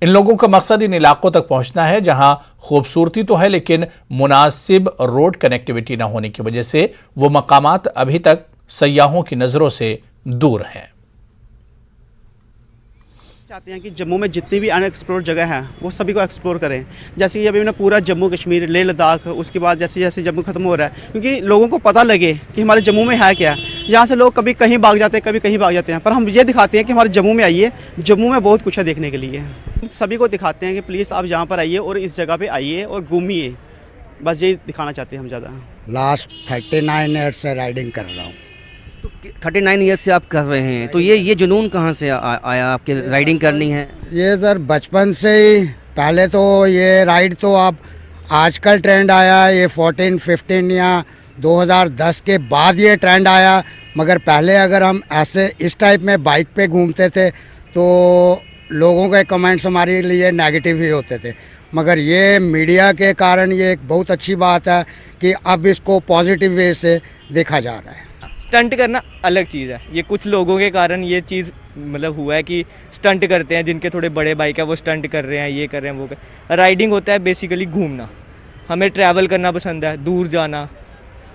इन लोगों का मकसद इन इलाकों तक पहुंचना है जहां खूबसूरती तो है, लेकिन मुनासिब रोड कनेक्टिविटी न होने की वजह से वो मकामात अभी तक सयाहों की नजरों से दूर हैं।
चाहते हैं कि जम्मू में जितनी भी अनएक्सप्लोर्ड जगह है वो सभी को एक्सप्लोर करें। जैसे कि अभी मैंने पूरा जम्मू कश्मीर, लेह लद्दाख, उसके बाद जैसे जैसे जम्मू खत्म हो रहा है, क्योंकि लोगों को पता लगे कि हमारे जम्मू में है क्या। यहाँ से लोग कभी कहीं भाग जाते हैं, कभी कहीं भाग जाते हैं, पर हम ये दिखाते हैं कि हमारे जम्मू में आइए, जम्मू में बहुत कुछ है देखने के लिए। सभी को दिखाते हैं कि प्लीज़ आप यहाँ पर आइए और इस जगह पर आइए और घूमिए, बस यही दिखाना चाहते हैं हम ज़्यादा।
लास्ट 39 ईयर्स से राइडिंग कर रहा हूँ।
39 ईयर्स से आप कर रहे हैं, तो ये जुनून कहाँ से आया आपके राइडिंग करनी है?
ये सर बचपन से ही, पहले तो ये राइड तो अब आजकल ट्रेंड आया, ये 14, 15 या 2010 के बाद ये ट्रेंड आया, मगर पहले अगर हम ऐसे इस टाइप में बाइक पे घूमते थे तो लोगों के कमेंट्स हमारे लिए नेगेटिव ही होते थे, मगर ये मीडिया के कारण ये एक बहुत अच्छी बात है कि अब इसको पॉजिटिव वे से देखा जा रहा है।
स्टंट करना अलग चीज़ है, ये कुछ लोगों के कारण ये चीज़ मतलब हुआ है कि स्टंट करते हैं, जिनके थोड़े बड़े बाइक है वो स्टंट कर रहे हैं, ये कर रहे हैं, वो कर। राइडिंग होता है बेसिकली घूमना, हमें ट्रैवल करना पसंद है, दूर जाना,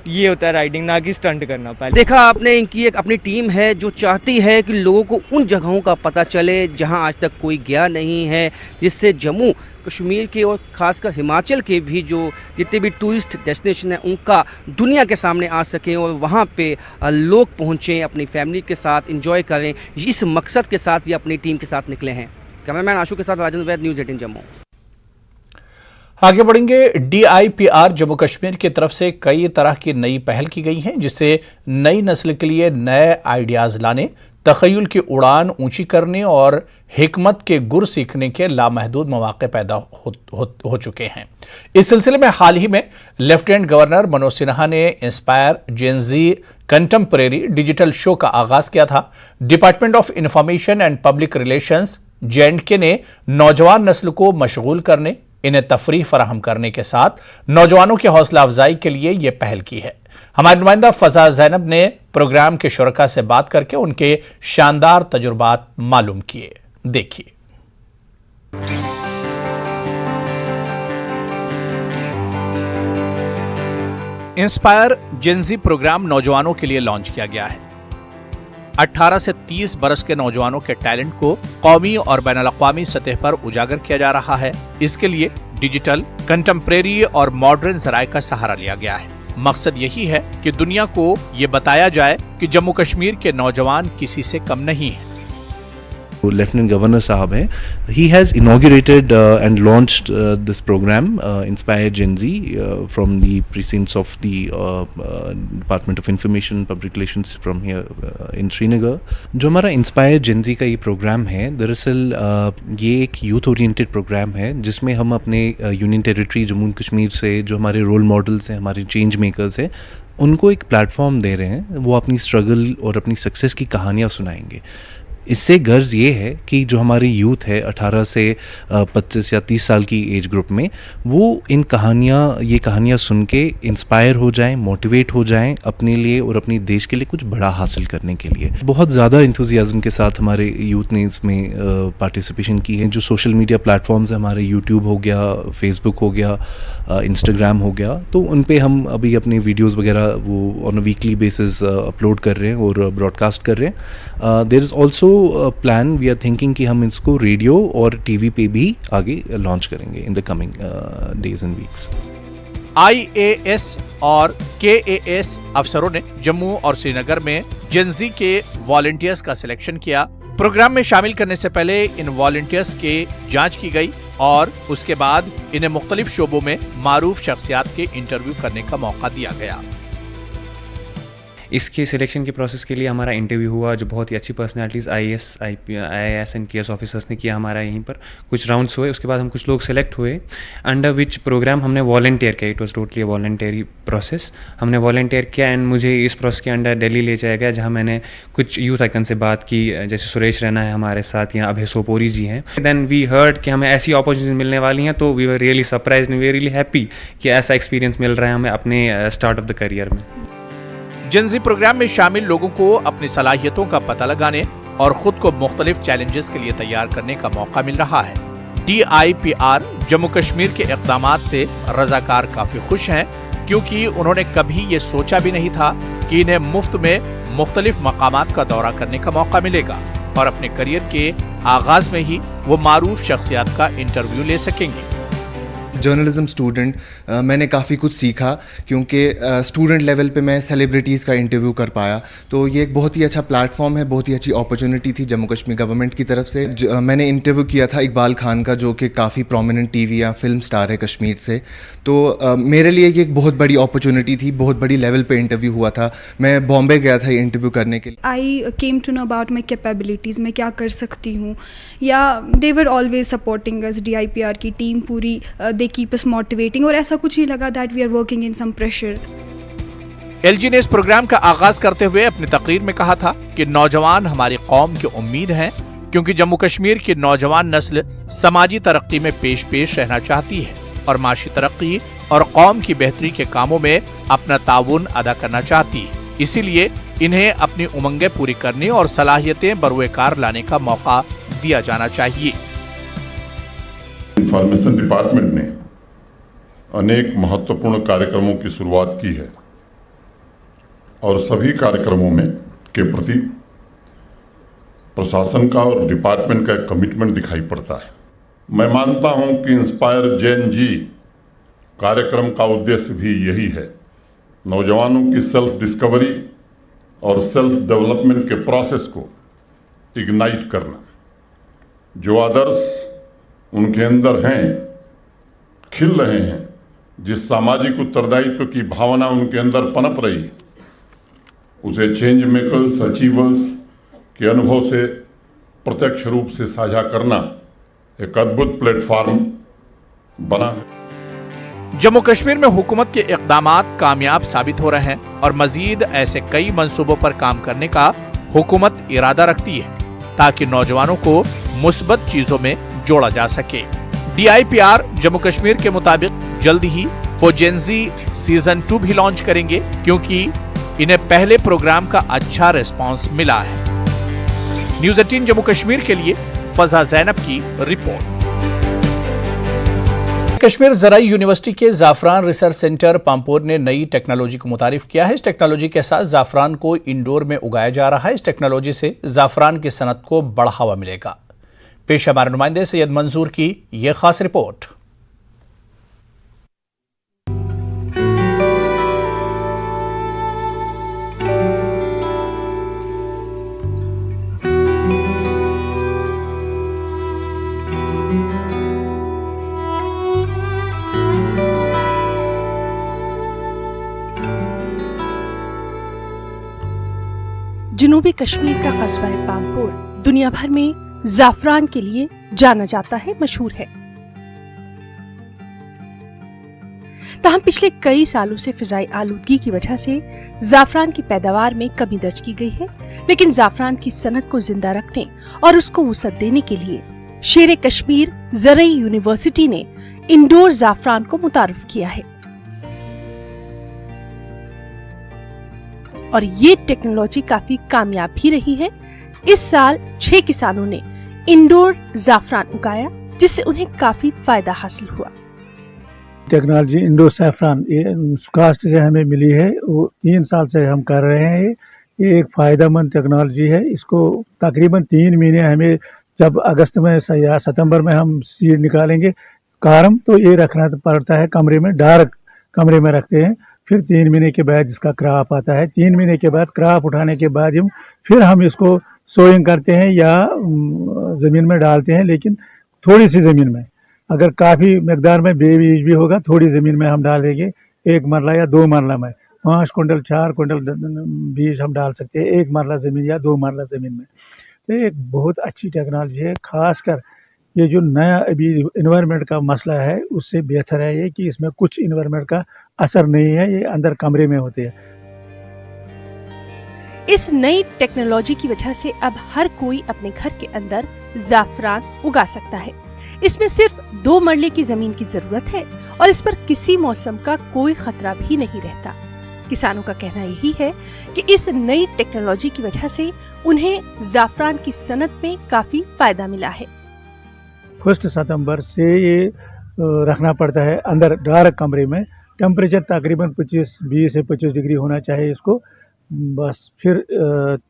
ये होता है राइडिंग, ना कि स्टंट करना। पहले
देखा आपने, इनकी एक अपनी टीम है जो चाहती है कि लोगों को उन जगहों का पता चले जहां आज तक कोई गया नहीं है, जिससे जम्मू कश्मीर के और ख़ासकर हिमाचल के भी जो जितने भी टूरिस्ट डेस्टिनेशन हैं उनका दुनिया के सामने आ सकें और वहां पे लोग पहुंचें, अपनी फैमिली के साथ एंजॉय करें। इस मकसद के साथ ये अपनी टीम के साथ निकले हैं। कैमरामैन आशु के साथ राजेंद्र वैद, न्यूज़ 18 जम्मू।
आगे बढ़ेंगे। DIPR जम्मू कश्मीर की तरफ से कई तरह की नई पहल की गई हैं, जिससे नई नस्ल के लिए नए आइडियाज लाने, तखय्युल की उड़ान ऊंची करने और हिकमत के गुर सीखने के लामहदूद मौके पैदा हो चुके हैं। इस सिलसिले में हाल ही में लेफ्टिनेंट गवर्नर मनोज सिन्हा ने इंस्पायर जेन ज़ी कंटेम्परेरी डिजिटल शो का आगाज किया था। Department of information and public relations J&K ने नौजवान नस्ल को मशगूल करने, इन्हें तफरीह फराहम करने के साथ नौजवानों की हौसला अफजाई के लिए यह पहल की है। हमारे नुमाइंदा फजा जैनब ने प्रोग्राम के शुरका से बात करके उनके शानदार तजुर्बात मालूम किए। देखिए। इंस्पायर जेन ज़ी प्रोग्राम नौजवानों के लिए लॉन्च किया गया है। 18 से 30 बरस के नौजवानों के टैलेंट को कौमी और बैनुल-अक़वामी सतह पर उजागर किया जा रहा है। इसके लिए डिजिटल, कंटेम्परेरी और मॉडर्न ज़राए का सहारा लिया गया है। मकसद यही है कि दुनिया को ये बताया जाए कि जम्मू कश्मीर के नौजवान किसी से कम नहीं है।
लेफ्टिनेंट गवर्नर साहब हैं, he has inaugurated and launched this program Inspire Gen Z from the precincts of the Department of Information and Public Relations from here in Srinagar। जो हमारा Inspire Gen Z का ये प्रोग्राम है, दरअसल ये एक यूथ ओरिएंटेड प्रोग्राम है जिसमें हम अपने यूनियन टेरिटरी जम्मू कश्मीर से जो हमारे रोल मॉडल्स हैं, हमारे चेंज मेकर्स हैं, उनको एक प्लेटफॉर्म दे रहे हैं। वो अपनी स्ट्रगल और अपनी सक्सेस की कहानियाँ सुनाएंगे। इससे गर्ज ये है कि जो हमारी यूथ है 18 से 25 या 30 साल की एज ग्रुप में, वो ये कहानियाँ सुन के इंस्पायर हो जाएं, मोटिवेट हो जाएं अपने लिए और अपनी देश के लिए कुछ बड़ा हासिल करने के लिए। बहुत ज़्यादा इंथुजियाज़म के साथ हमारे यूथ ने इसमें पार्टिसिपेशन की है। जो सोशल मीडिया प्लेटफॉर्म्स हैं हमारे, यूट्यूब हो गया, फेसबुक हो गया, इंस्टाग्राम हो गया, तो उन पे हम अभी अपने वीडियोज़ वगैरह वो on a weekly basis upload कर रहे हैं और ब्रॉडकास्ट कर रहे हैं। There is also plan, we are thinking कि हम इसको रेडियो और टीवी पे भी आगे लॉन्च करेंगे in the coming days and weeks.
IAS और KAS अफसरों ने जम्मू और श्रीनगर में जेन ज़ी के वॉलंटियर्स का सिलेक्शन किया। प्रोग्राम में शामिल करने से पहले इन वॉलंटियर्स के जांच की गई और उसके बाद इन्हें मुख्तलिफ शोबों में मारूफ शख्सियात के इंटरव्यू करने का मौका दिया गया।
इसके सिलेक्शन के प्रोसेस के लिए हमारा इंटरव्यू हुआ, जो बहुत ही अच्छी personalities IAS and KS officers ने किया हमारा यहीं पर। कुछ राउंड्स हुए, उसके बाद हम कुछ लोग सेलेक्ट हुए, अंडर विच प्रोग्राम हमने वॉलंटियर किया। It was totally a voluntary process. हमने वॉलंटियर किया एंड मुझे इस प्रोसेस के अंडर दिल्ली ले जाया गया, जहाँ मैंने कुछ यूथ आइकन से बात की, जैसे सुरेश रैना है हमारे साथ, या अभय सोपोरी जी हैं। देन वी हर्ड कि हमें ऐसी अपॉर्चुनिटी मिलने वाली हैं, तो we were really surprised and we were really happy कि ऐसा एक्सपीरियंस मिल रहा है हमें अपने स्टार्ट ऑफ द करियर में।
जेनजी प्रोग्राम में शामिल लोगों को अपनी सलाहियतों का पता लगाने और खुद को मुख्तलिफ चैलेंजेस के लिए तैयार करने का मौका मिल रहा है। DIPR जम्मू कश्मीर के इक़दामात से रजाकार काफी खुश हैं, क्योंकि उन्होंने कभी ये सोचा भी नहीं था कि इन्हें मुफ्त में मुख्तलिफ मकामात का दौरा करने का मौका मिलेगा और अपने करियर के आगाज में ही वो मारूफ शख्सियत का इंटरव्यू ले सकेंगे।
जर्नलिज्म स्टूडेंट मैंने काफ़ी कुछ सीखा, क्योंकि स्टूडेंट लेवल पे मैं सेलिब्रिटीज़ का इंटरव्यू कर पाया। तो ये एक बहुत ही अच्छा प्लेटफॉर्म है, बहुत ही अच्छी अपॉर्चुनिटी थी जम्मू कश्मीर गवर्नमेंट की तरफ से। मैंने इंटरव्यू किया था इकबाल खान का, जो कि काफ़ी प्रोमिनेंट TV या फिल्म स्टार है कश्मीर से। तो मेरे लिए ये एक बहुत बड़ी अपॉर्चुनिटी थी, बहुत बड़ी लेवल पे इंटरव्यू हुआ था। मैं बॉम्बे गया था ये इंटरव्यू करने के लिए।
I came to know about my capabilities, मैं क्या कर सकती हूँ, या they were always supporting us. DIPR की टीम पूरी दे कीप अस मोटिवेटिंग, और ऐसा कुछ नहीं लगा that we are working in some pressure.
LG ने इस प्रोग्राम का आगाज करते हुए अपनी तकरीर में कहा था कि नौजवान हमारी कौम की उम्मीद हैं, क्योंकि जम्मू कश्मीर की नौजवान नस्ल समाजी तरक्की में पेश रहना चाहती है और माशी तरक्की और कौम की बेहतरी के कामों में अपना ताउन अदा करना चाहती है। इसीलिए इन्हें अपनी उमंगें पूरी करने और सलाहियतें बरूएकार लाने का मौका दिया जाना चाहिए।
इंफॉर्मेशन डिपार्टमेंट ने अनेक महत्वपूर्ण कार्यक्रमों की शुरुआत की है और सभी कार्यक्रमों में के प्रति प्रशासन का और डिपार्टमेंट का एक कमिटमेंट दिखाई पड़ता है। मैं मानता हूं कि इंस्पायर जेन जी कार्यक्रम का उद्देश्य भी यही है, नौजवानों की सेल्फ डिस्कवरी और सेल्फ डेवलपमेंट के प्रोसेस को इग्नाइट करना। जो आदर्श उनके अंदर हैं, खिल रहे हैं, जिस सामाजिक उत्तरदायित्व की भावना उनके अंदर पनप रही है, उसे चेंज मेकर्स, अचीवर्स के अनुभव से प्रत्यक्ष रूप से साझा करना एक अद्भुत प्लेटफॉर्म बना है।
जम्मू कश्मीर में हुकूमत के इक़दामात कामयाब साबित हो रहे हैं और मजीद ऐसे कई मंसूबों पर काम करने का हुकूमत इरादा रखती है, ताकि नौजवानों को मुस्बत चीजों में जोड़ा जा सके। DIPR जम्मू कश्मीर के मुताबिक जल्द ही वो जेनजी सीजन 2 भी लॉन्च करेंगे, क्योंकि इन्हें पहले प्रोग्राम का अच्छा रिस्पांस मिला है। न्यूज़ 18 जम्मू कश्मीर के लिए फजा जैनब की रिपोर्ट। कश्मीर ज़राई यूनिवर्सिटी के ज़ाफ़रान रिसर्च सेंटर पामपोर ने नई टेक्नोलॉजी को मुतारिफ किया है। इस टेक्नोलॉजी के साथ ज़ाफ़रान को इंडोर में उगाया जा रहा है। इस टेक्नोलॉजी से ज़ाफ़रान की सनत को बढ़ावा मिलेगा। पेश हमारे नुमाइंदे सैयद मंजूर की यह खास रिपोर्ट।
जनूबी कश्मीर का कस्बा पामपोर दुनिया भर में ज़ाफ़रान के लिए जाना जाता है, मशहूर है। ताहम पिछले कई सालों से फिजाई आलूदगी की वजह से ज़ाफ़रान की पैदावार में कमी दर्ज की गई है, लेकिन ज़ाफ़रान की सनत को जिंदा रखने और उसको वुसअत देने के लिए शेर कश्मीर ज़राई यूनिवर्सिटी ने इंडोर ज़ाफ़रान को मुतारिफ किया है और ये टेक्नोलॉजी काफी कामयाब भी रही है। इस साल 6 किसानों ने इंडोर ज़ाफ़रान उगाया, जिससे उन्हें काफी फायदा हासिल हुआ।
टेक्नोलॉजी इंडोर ज़ाफ़रान ये कास्ट से हमें मिली है, वो 3 साल से हम कर रहे हैं। ये एक फ़ायदेमंद टेक्नोलॉजी है। इसको तकरीबन 3 महीने हमें, जब अगस्त में या सितंबर में हम सीड निकालेंगे कारम, तो ये रखना पड़ता है कमरे में, डार्क कमरे में रखते हैं। फिर 3 महीने के बाद इसका क्रॉप आता है। 3 महीने के बाद क्रॉप उठाने के बाद फिर हम इसको सोइंग करते हैं या ज़मीन में डालते हैं, लेकिन थोड़ी सी ज़मीन में। अगर काफ़ी मकदार में बीज भी होगा, थोड़ी ज़मीन में हम डालेंगे, 1 मरला या 2 मरला में। 5 कुंटल 4 कुंटल बीज हम डाल सकते हैं 1 मरला ज़मीन या 2 मरला ज़मीन में। तो ये एक बहुत अच्छी टेक्नोलॉजी है। ख़ासकर ये जो नया अभी इन्वायरमेंट का मसला है उससे बेहतर है ये कि इसमें कुछ इन्वायरमेंट का असर नहीं है, ये अंदर कमरे में होते हैं।
इस नई टेक्नोलॉजी की वजह से अब हर कोई अपने घर के अंदर ज़ाफ़रान उगा सकता है। इसमें सिर्फ 2 मरले की जमीन की जरूरत है और इस पर किसी मौसम का कोई खतरा भी नहीं रहता। किसानों का कहना यही है कि इस नई टेक्नोलॉजी की वजह से उन्हें ज़ाफ़रान की सनत में काफी फायदा मिला है।
1 सितंबर से ये रखना पड़ता है अंदर डार्क कमरे में। टेम्परेचर तकरीबन 20 से 25 डिग्री होना चाहिए इसको। बस फिर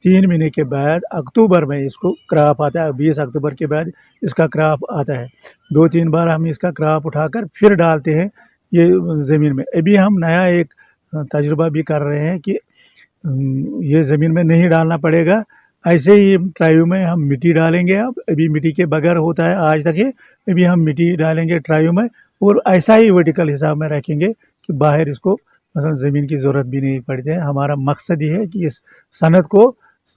3 महीने के बाद अक्टूबर में इसको क्रॉप आता है। 20 अक्टूबर के बाद इसका क्रॉप आता है। 2-3 बार हम इसका क्रॉप उठाकर फिर डालते हैं ये ज़मीन में। अभी हम नया एक तजुर्बा भी कर रहे हैं कि ये ज़मीन में नहीं डालना पड़ेगा, ऐसे ही ट्रायू में हम मिट्टी डालेंगे। अब अभी मिट्टी के बगैर होता है आज तक ये, अभी हम मिट्टी डालेंगे ट्रायू में और ऐसा ही वर्टिकल हिसाब में रखेंगे कि बाहर इसको मतलब ज़मीन की ज़रूरत भी नहीं पड़ती है। हमारा मकसद ये है कि इस सनत को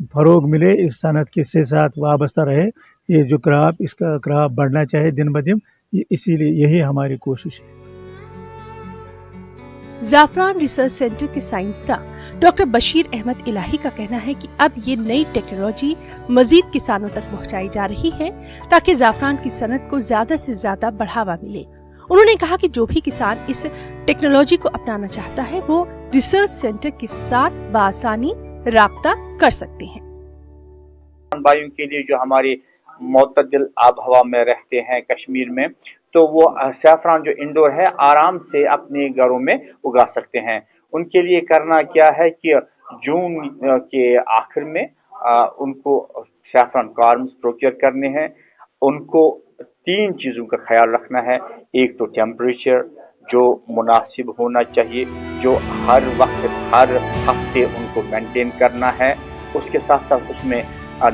फ़रोग मिले, इस सनत के साथ वाबस्ता रहे, ये जो क्रॉप इसका क्रॉप बढ़ना चाहिए दिन ब दिन, इसीलिए यही हमारी कोशिश है।
ज़ाफ़रान रिसर्च सेंटर के साइंसदान डॉक्टर बशीर अहमद इलाही का कहना है कि अब ये नई टेक्नोलॉजी मजीद किसानों तक पहुंचाई जा रही है ताकि ज़ाफ़रान की सनत को ज्यादा से ज्यादा बढ़ावा मिले। उन्होंने कहा कि जो भी किसान इस टेक्नोलॉजी को अपनाना चाहता है वो रिसर्च सेंटर के साथ बआसानी राब्ता कर सकते हैं।
भाइयों के लिए जो हमारे मोतदिल आब हवा में रहते हैं कश्मीर में, तो वो सैफरान जो इंडोर है आराम से अपने घरों में उगा सकते हैं। उनके लिए करना क्या है कि जून के आखिर में उनको सैफरान कार्म्स प्रोक्योर करने हैं। उनको 3 चीज़ों का ख्याल रखना है। एक तो टेम्परेचर जो मुनासिब होना चाहिए, जो हर वक्त हर हफ्ते उनको मेंटेन करना है। उसके साथ साथ उसमें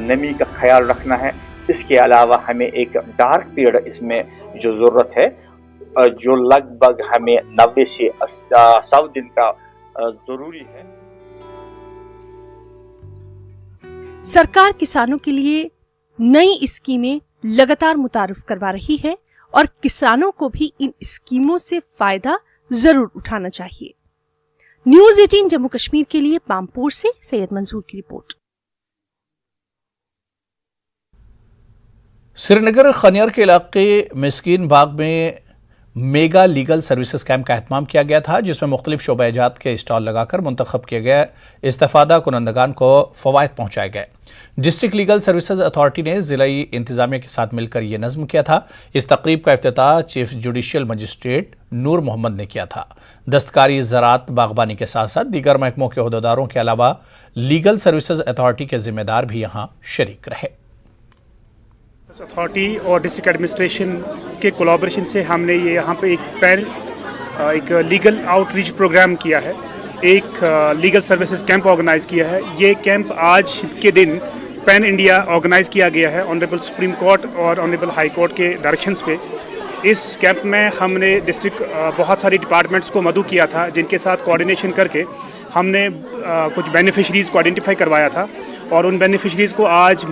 नमी का ख्याल रखना है। इसके अलावा हमें एक डार्क पीरियड इसमें जो ज़रूरत है, जो लगभग हमें 90 से 100 दिन का ज़रूरी है।
सरकार किसानों के लिए नई स्कीमें लगातार मुतारिफ करवा रही है और किसानों को भी इन स्कीमों से फायदा जरूर उठाना चाहिए। न्यूज़ 18 जम्मू कश्मीर के लिए पामपोर से सैयद मंजूर की रिपोर्ट।
श्रीनगर खनियार के इलाके मिस्कीन बाग में मेगा लीगल सर्विसेज कैंप का एहतमाम किया गया था, जिसमें मुख्तलिफ शोबा-ए-जात के स्टॉल लगाकर मुंतखब किए गए इस्तेफादा कुनंदगान को फवायद पहुंचाए गए। डिस्ट्रिक्ट लीगल सर्विसेज अथॉरिटी ने जिलाई इंतजामिया के साथ मिलकर यह नज़्म किया था। इस तकरीब का इफ्तिताह चीफ जुडिशियल मजिस्ट्रेट नूर मोहम्मद ने किया था। दस्तकारी, ज़राअत, बागबानी के साथ साथ दीगर महकमों के ओहदेदारों के अलावा लीगल सर्विसेज अथॉरिटी के जिम्मेदार भी यहाँ शरीक रहे।
अथॉरिटी और डिस्ट्रिक्ट एडमिनिस्ट्रेशन के कोलैबोरेशन से हमने ये यहाँ पे एक लीगल आउटरीच प्रोग्राम किया है, एक लीगल सर्विसेज कैंप ऑर्गेनाइज किया है। ये कैंप आज के दिन पैन इंडिया ऑर्गेनाइज किया गया है ऑनरेबल सुप्रीम कोर्ट और ऑनरेबल हाई कोर्ट के डायरेक्शंस पे। इस कैंप में हमने डिस्ट्रिक्ट बहुत सारी डिपार्टमेंट्स को मदऊ किया था, जिनके साथ कोऑर्डिनेशन करके हमने कुछ बेनिफिशरीज़ को आइडेंटिफाई करवाया था और उन बेनिफिशरीज़ को आज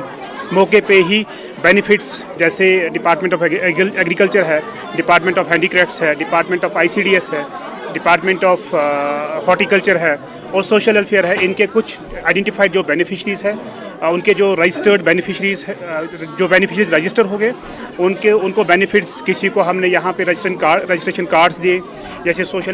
मौके पे ही बेनिफिट्स जैसे डिपार्टमेंट ऑफ एग्रीकल्चर है, डिपार्टमेंट ऑफ हैंडीक्राफ्ट्स है, डिपार्टमेंट ऑफ ICDS है, डिपार्टमेंट ऑफ हॉर्टिकल्चर है और सोशल वेलफेयर है, इनके कुछ आइडेंटिफाइड जो बेनिफिशरीज़ है, उनके जो रजिस्टर्ड बेनिफिशरीज़ जो बेनिफिशरीज़ रजिस्टर हो गए उनको बेनिफिट्स किसी को हमने यहाँ पे रजिस्ट्रेशन कार्ड्स दिए, जैसे सोशल